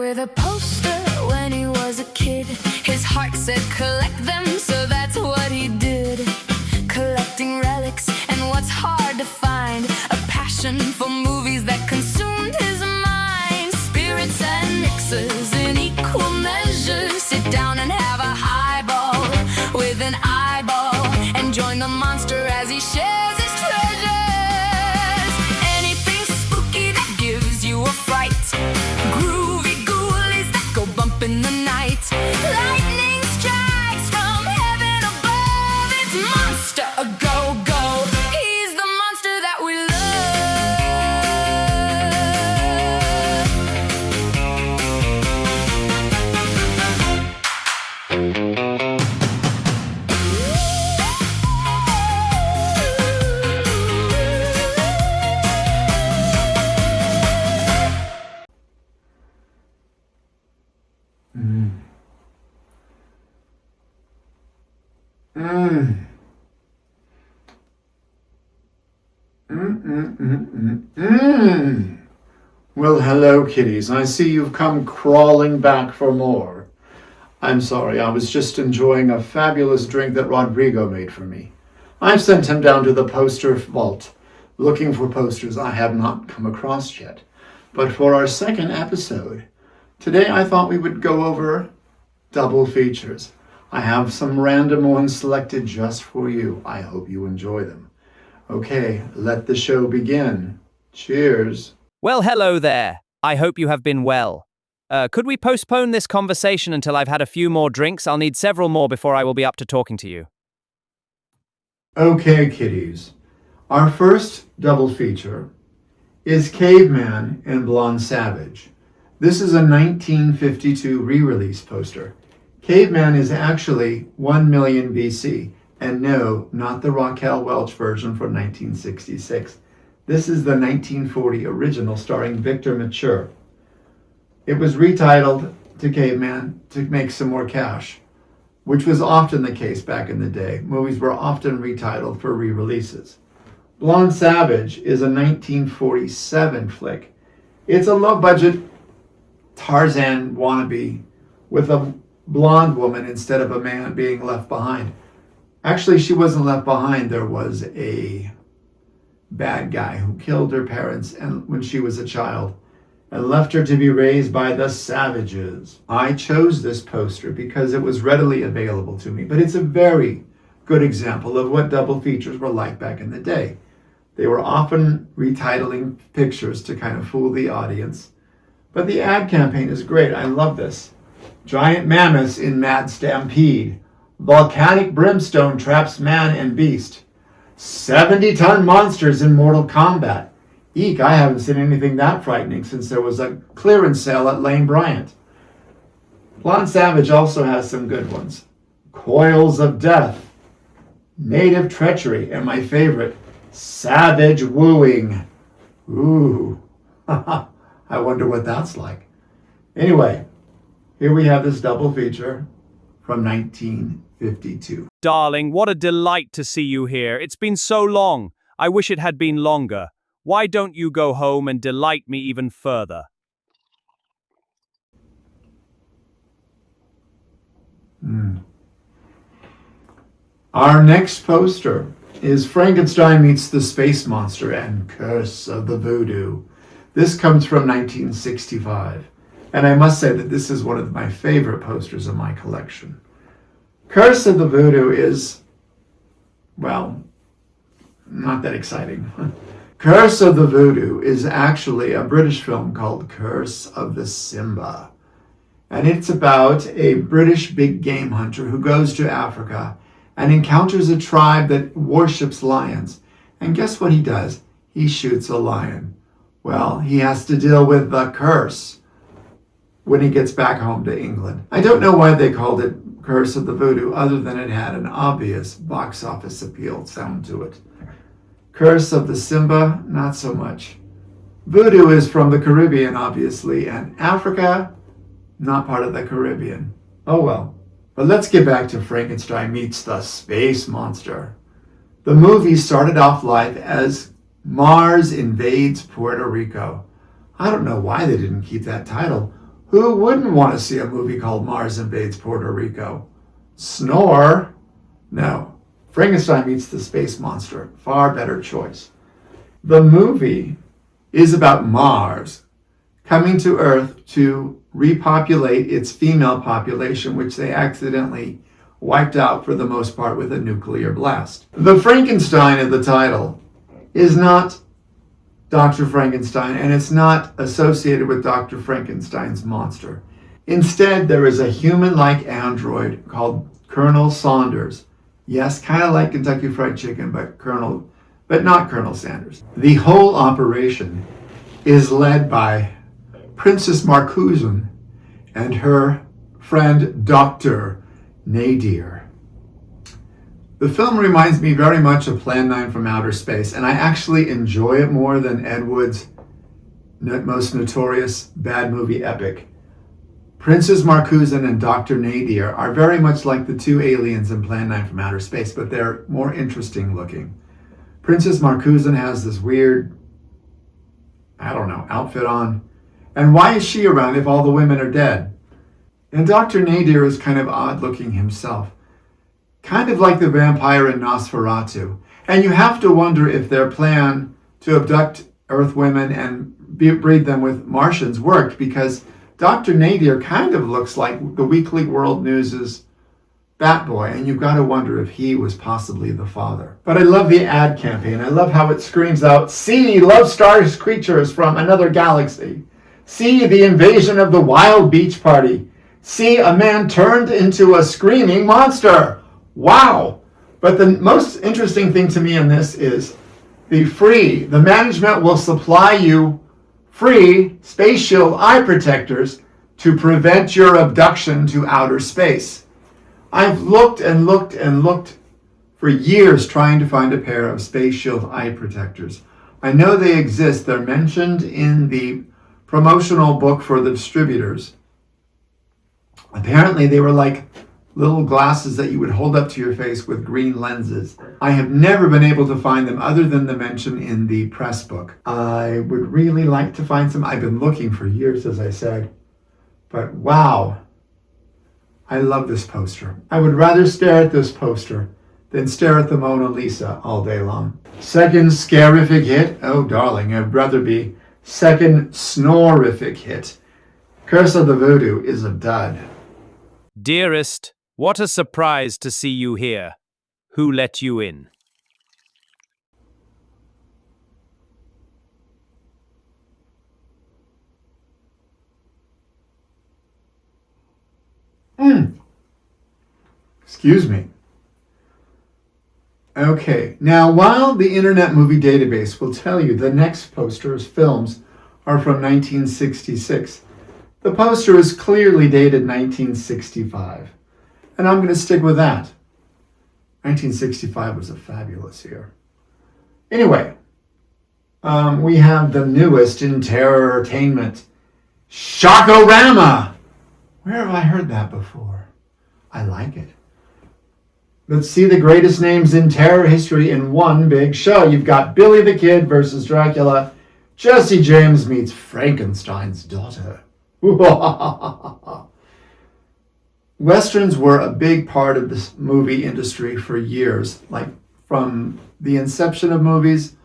with a poster when he was a kid. His heart said collect them, so that's what he did. Collecting relics and what's hard to find, a passion for movies that consumed his mind. Spirits and mixers in equal measure. Sit down and have a highball with an eyeball and join the monster as he shares his treasures. Anything spooky that gives you a fright, groovy ghoulies that go bump in the night. Lightning strikes from heaven above. It's Monster-A-GoGo. He's the monster that we love. Well, hello, kitties. I see you've come crawling back for more. I'm sorry, I was just enjoying a fabulous drink that Rodrigo made for me. I've sent him down to the poster vault, looking for posters I have not come across yet. But for our second episode, today I thought we would go over double features. I have some random ones selected just for you. I hope you enjoy them. Okay, let the show begin. Cheers. Well, hello there. I hope you have been well. Could we postpone this conversation until I've had a few more drinks? I'll need several more before I will be up to talking to you. Okay, kitties. Our first double feature is Caveman and Blonde Savage. This is a 1952 re-release poster. Caveman is actually 1 million BC, and no, not the Raquel Welch version from 1966. This is the 1940 original starring Victor Mature. It was retitled to Caveman to make some more cash, which was often the case back in the day. Movies were often retitled for re-releases. Blonde Savage is a 1947 flick. It's a low-budget Tarzan wannabe with a blonde woman instead of a man being left behind. Actually, she wasn't left behind. There was a bad guy who killed her parents when she was a child and left her to be raised by the savages. I chose this poster because it was readily available to me, but it's a very good example of what double features were like back in the day. They were often retitling pictures to kind of fool the audience, but the ad campaign is great. I love this. Giant mammoths in mad stampede. Volcanic brimstone traps man and beast. 70-ton monsters in mortal combat. Eek, I haven't seen anything that frightening since there was a clearance sale at Lane Bryant. Blonde Savage also has some good ones. Coils of Death. Native Treachery. And my favorite, Savage Wooing. Ooh. I wonder what that's like. Anyway, here we have this double feature from 1952. Darling, what a delight to see you here. It's been so long. I wish it had been longer. Why don't you go home and delight me even further? Our next poster is Frankenstein Meets the Space Monster and Curse of the Voodoo. This comes from 1965, and I must say that this is one of my favorite posters in my collection. Curse of the Voodoo is, well, not that exciting. Curse of the Voodoo is actually a British film called Curse of the Simba. And it's about a British big game hunter who goes to Africa and encounters a tribe that worships lions. And guess what he does? He shoots a lion. Well, he has to deal with the curse when he gets back home to England. I don't know why they called it Curse of the Voodoo other than it had an obvious box office appeal sound to it. Curse of the Simba, not so much. Voodoo is from the Caribbean, obviously, and Africa, not part of the Caribbean. Oh well. But let's get back to Frankenstein Meets the Space Monster. The movie started off life as Mars Invades Puerto Rico. I don't know why they didn't keep that title. Who wouldn't want to see a movie called Mars Invades Puerto Rico? Snore? No. Frankenstein meets the space monster. Far better choice. The movie is about Mars coming to Earth to repopulate its female population, which they accidentally wiped out for the most part with a nuclear blast. The Frankenstein of the title is not Dr. Frankenstein, and it's not associated with Dr. Frankenstein's monster. Instead, there is a human-like android called Colonel Saunders. Yes, kind of like Kentucky Fried Chicken, but not Colonel Sanders. The whole operation is led by Princess Marcuson and her friend Dr. Nadir. The film reminds me very much of Plan 9 from Outer Space, and I actually enjoy it more than Ed Wood's most notorious bad movie epic. Princess Marcuson and Dr. Nadir are very much like the two aliens in Plan 9 from Outer Space, but they're more interesting looking. Princess Marcuson has this weird, outfit on. And why is she around if all the women are dead? And Dr. Nadir is kind of odd looking himself. Kind of like the vampire in Nosferatu. And you have to wonder if their plan to abduct Earth women and breed them with Martians worked, because Dr. Nadir kind of looks like the Weekly World News' Batboy, and you've got to wonder if he was possibly the father. But I love the ad campaign. I love how it screams out, "See, love stars creatures from another galaxy. See the invasion of the wild beach party. See a man turned into a screaming monster." Wow! But the most interesting thing to me in this is the management will supply you free space shield eye protectors to prevent your abduction to outer space. I've looked and looked and looked for years trying to find a pair of space shield eye protectors. I know they exist. They're mentioned in the promotional book for the distributors. Apparently they were like little glasses that you would hold up to your face with green lenses. I have never been able to find them other than the mention in the press book. I would really like to find some. I've been looking for years, as I said. But wow, I love this poster. I would rather stare at this poster than stare at the Mona Lisa all day long. Second scarific hit? Oh, darling, I'd rather be second snorific hit. Curse of the Voodoo is a dud. Dearest, what a surprise to see you here. Who let you in? Excuse me. Okay, now while the Internet Movie Database will tell you the next poster's films are from 1966, the poster is clearly dated 1965. And I'm going to stick with that. 1965 was a fabulous year. Anyway, we have the newest in terror-tainment, Shock-O-Rama. Where have I heard that before? I like it. Let's see the greatest names in terror history in one big show. You've got Billy the Kid versus Dracula. Jesse James meets Frankenstein's daughter. Westerns were a big part of this movie industry for years, like from the inception of movies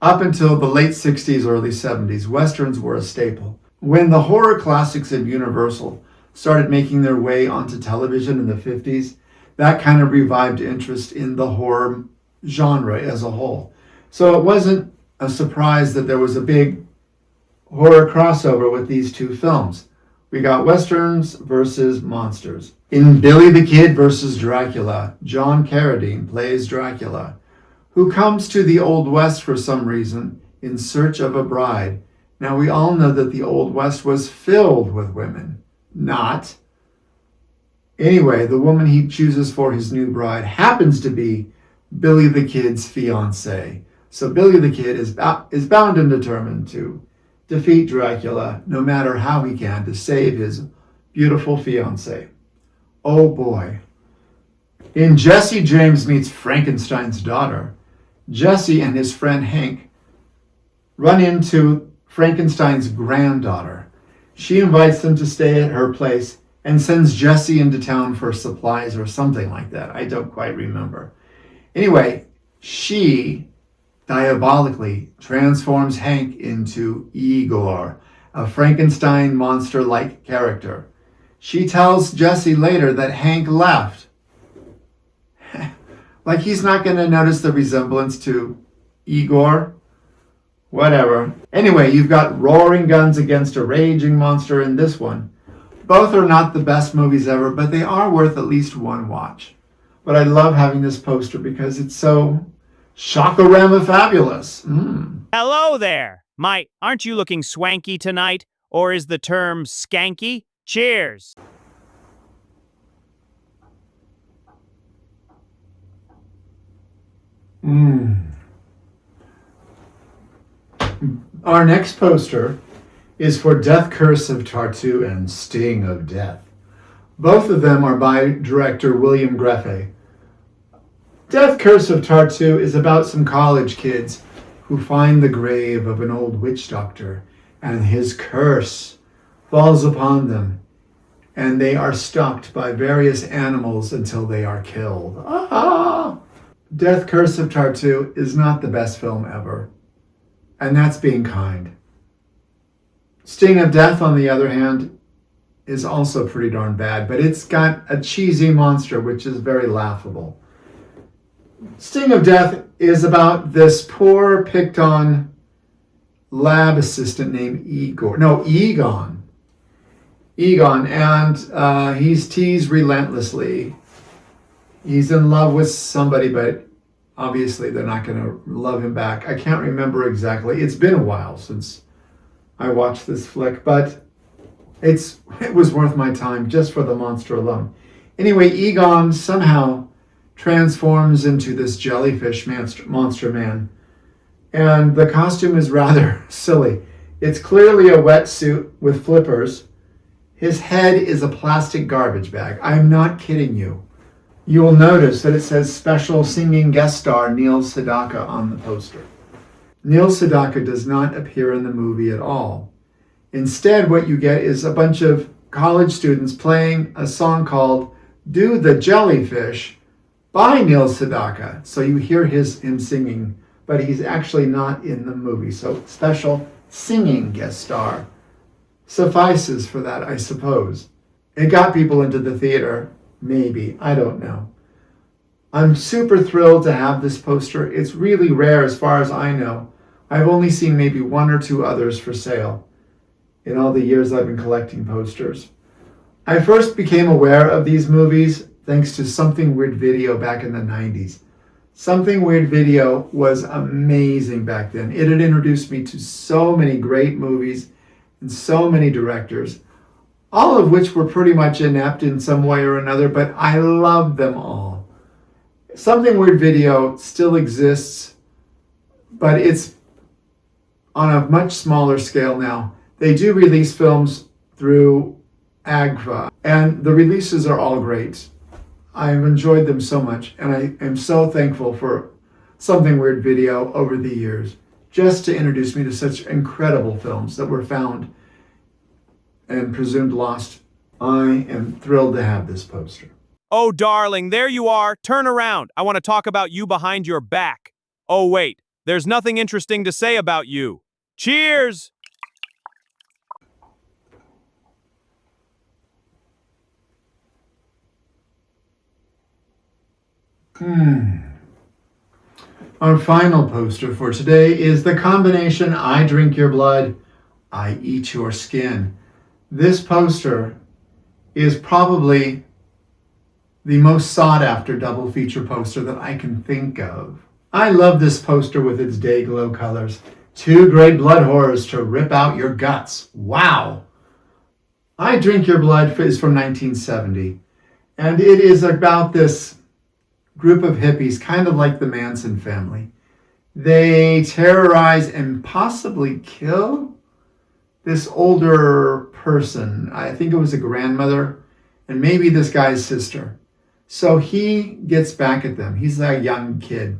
up until the late 60s, early 70s. Westerns were a staple. When the horror classics of Universal started making their way onto television in the 50s, that kind of revived interest in the horror genre as a whole. So it wasn't a surprise that there was a big horror crossover with these two films. We got Westerns versus monsters. In Billy the Kid versus Dracula, John Carradine plays Dracula, who comes to the Old West for some reason in search of a bride. Now we all know that the Old West was filled with women. Not. Anyway, the woman he chooses for his new bride happens to be Billy the Kid's fiancée. So Billy the Kid is bound and determined to defeat Dracula no matter how he can to save his beautiful fiancée. Oh boy. In Jesse James Meets Frankenstein's Daughter, Jesse and his friend Hank run into Frankenstein's granddaughter. She invites them to stay at her place and sends Jesse into town for supplies or something like that. I don't quite remember. Anyway, she diabolically transforms Hank into Igor, a Frankenstein monster-like character. She tells Jesse later that Hank left. Like he's not going to notice the resemblance to Igor. Whatever. Anyway, you've got roaring guns against a raging monster in this one. Both are not the best movies ever, but they are worth at least one watch. But I love having this poster because it's so Shock-O-Rama fabulous. Hello there. Aren't you looking swanky tonight? Or is the term skanky? Cheers. Our next poster is for Death, Curse of Tartu and Sting of Death. Both of them are by director William Grefé. Death, Curse of Tartu is about some college kids who find the grave of an old witch doctor, and his curse falls upon them, and they are stalked by various animals until they are killed. Death, Curse of Tartu is not the best film ever, and that's being kind. Sting of Death, on the other hand, is also pretty darn bad, but it's got a cheesy monster, which is very laughable. Sting of Death is about this poor, picked-on lab assistant named Egon. And he's teased relentlessly. He's in love with somebody, but obviously they're not going to love him back. I can't remember exactly. It's been a while since I watched this flick, but it was worth my time just for the monster alone. Anyway, Egon somehow transforms into this jellyfish monster man, and the costume is rather silly. It's clearly a wetsuit with flippers. His head is a plastic garbage bag. I'm not kidding you. You will notice that it says special singing guest star Neil Sedaka on the poster. Neil Sedaka does not appear in the movie at all. Instead, what you get is a bunch of college students playing a song called Do the Jellyfish by Neil Sedaka. So you hear him singing, but he's actually not in the movie. So special singing guest star suffices for that, I suppose. It got people into the theater, maybe, I don't know. I'm super thrilled to have this poster. It's really rare as far as I know. I've only seen maybe one or two others for sale in all the years I've been collecting posters. I first became aware of these movies thanks to Something Weird Video back in the 90s. Something Weird Video was amazing back then. It had introduced me to so many great movies and so many directors, all of which were pretty much inept in some way or another, but I loved them all. Something Weird Video still exists, but it's on a much smaller scale now. They do release films through AGFA, and the releases are all great. I've enjoyed them so much, and I am so thankful for Something Weird Video over the years, just to introduce me to such incredible films that were found and presumed lost. I am thrilled to have this poster. Oh, darling, there you are. Turn around. I want to talk about you behind your back. Oh, wait. There's nothing interesting to say about you. Cheers! Our final poster for today is the combination I Drink Your Blood, I Eat Your Skin. This poster is probably the most sought after double feature poster that I can think of. I love this poster with its day glow colors. Two great blood horrors to rip out your guts. Wow! I Drink Your Blood is from 1970, and it is about this group of hippies, kind of like the Manson family. They terrorize and possibly kill this older person. I think it was a grandmother and maybe this guy's sister. So he gets back at them. He's a young kid.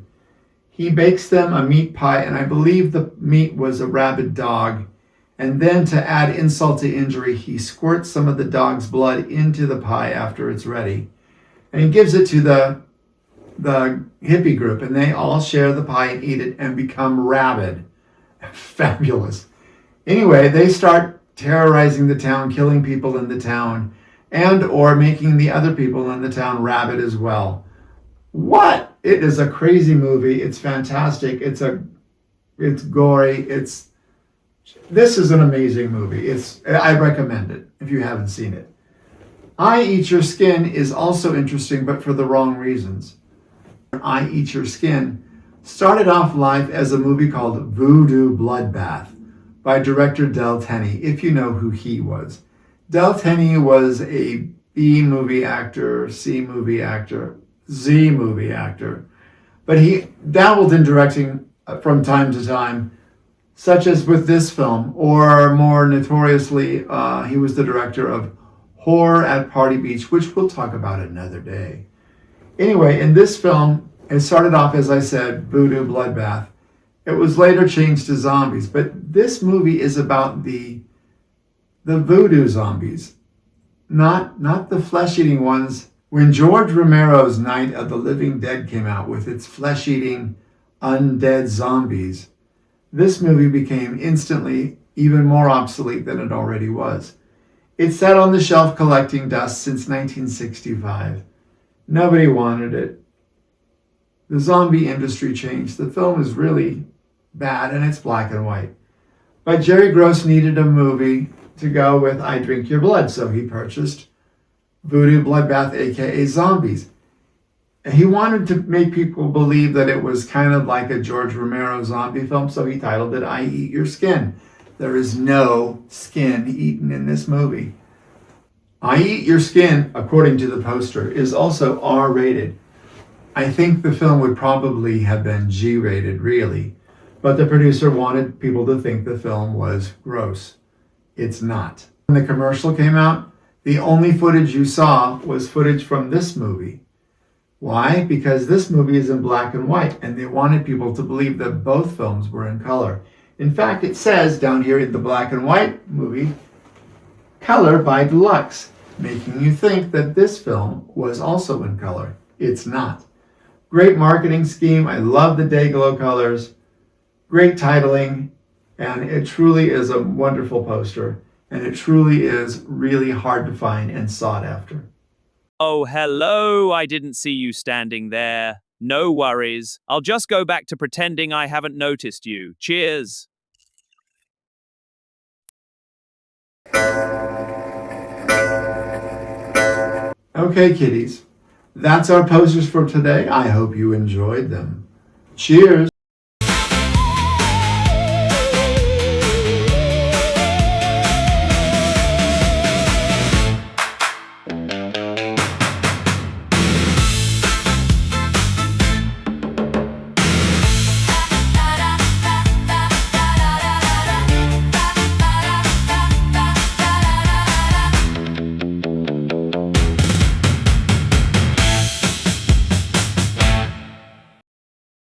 He bakes them a meat pie, and I believe the meat was a rabid dog, And then to add insult to injury, he squirts some of the dog's blood into the pie after it's ready. And he gives it to the hippie group, and they all share the pie and eat it and become rabid. Fabulous. Anyway, they start terrorizing the town, killing people in the town, and or making the other people in the town rabid as well. What? It is a crazy movie. It's fantastic. It's gory. This is an amazing movie. I recommend it if you haven't seen it. I Eat Your Skin is also interesting, but for the wrong reasons. I Eat Your Skin started off life as a movie called Voodoo Bloodbath by director Del Tenney, if you know who he was. Del Tenney was a B movie actor, C movie actor, Z movie actor, but he dabbled in directing from time to time, such as with this film, or more notoriously, he was the director of Horror at Party Beach, which we'll talk about another day. Anyway, in this film, it started off, as I said, Voodoo Bloodbath. It was later changed to zombies, but this movie is about the voodoo zombies, not the flesh-eating ones. When George Romero's Night of the Living Dead came out with its flesh-eating undead zombies, this movie became instantly even more obsolete than it already was. It sat on the shelf collecting dust since 1965. Nobody wanted it. The zombie industry changed. The film is really bad and it's black and white. But Jerry Gross needed a movie to go with I Drink Your Blood, so he purchased Voodoo Bloodbath, aka Zombies. And he wanted to make people believe that it was kind of like a George Romero zombie film, so he titled it I Eat Your Skin. There is no skin eaten in this movie. I Eat Your Skin, according to the poster, is also R-rated. I think the film would probably have been G-rated, really, but the producer wanted people to think the film was gross. It's not. When the commercial came out, the only footage you saw was footage from this movie. Why? Because this movie is in black and white, and they wanted people to believe that both films were in color. In fact, it says down here in the black and white movie, Color by Deluxe, making you think that this film was also in color. It's not. Great marketing scheme. I love the day glow colors. Great titling, and it truly is a wonderful poster. And it truly is really hard to find and sought after. Oh, hello. I didn't see you standing there. No worries. I'll just go back to pretending I haven't noticed you. Cheers. Okay, kiddies. That's our posters for today. I hope you enjoyed them. Cheers.